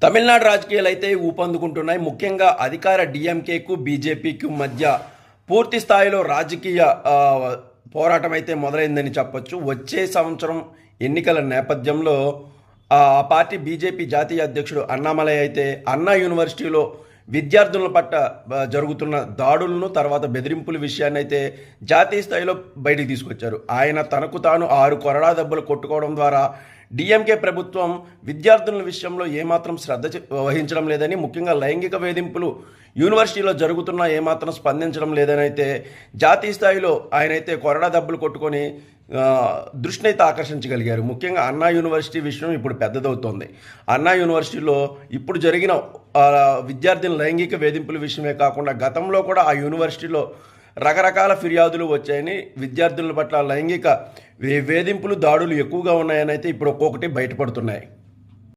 తమిళనాడు రాజకీయాలు అయితే ఊపందుకుంటున్నాయి. ముఖ్యంగా అధికార డీఎంకేకు బీజేపీకి మధ్య పూర్తి స్థాయిలో రాజకీయ పోరాటం అయితే మొదలైందని చెప్పొచ్చు. వచ్చే సంవత్సరం ఎన్నికల నేపథ్యంలో ఆ పార్టీ బీజేపీ జాతీయ అధ్యక్షుడు అన్నామలై అయితే అన్నా యూనివర్సిటీలో విద్యార్థుల పట్ల జరుగుతున్న దాడులను తర్వాత బెదిరింపుల విషయాన్ని అయితే జాతీయ స్థాయిలో బయటికి తీసుకొచ్చారు. ఆయన తనకు తాను 6 కొరడా దెబ్బలు కొట్టుకోవడం ద్వారా డిఎంకే ప్రభుత్వం విద్యార్థుల విషయంలో ఏమాత్రం శ్రద్ధ వహించడం లేదని, ముఖ్యంగా లైంగిక వేధింపులు యూనివర్సిటీలో జరుగుతున్నా ఏమాత్రం స్పందించడం లేదని అయితే జాతీయ స్థాయిలో ఆయనైతే కొరడా దెబ్బలు కొట్టుకొని దృష్టిని అయితే ఆకర్షించగలిగారు. ముఖ్యంగా అన్నా యూనివర్సిటీ విషయం ఇప్పుడు పెద్దదవుతోంది. అన్నా యూనివర్సిటీలో ఇప్పుడు జరిగిన విద్యార్థుల లైంగిక వేధింపుల విషయమే కాకుండా గతంలో కూడా ఆ యూనివర్సిటీలో రకరకాల ఫిర్యాదులు వచ్చాయని, విద్యార్థుల పట్ల లైంగిక వేధింపులు దాడులు ఎక్కువగా ఉన్నాయని అయితే ఇప్పుడు ఒక్కొక్కటి బయటపడుతున్నాయి.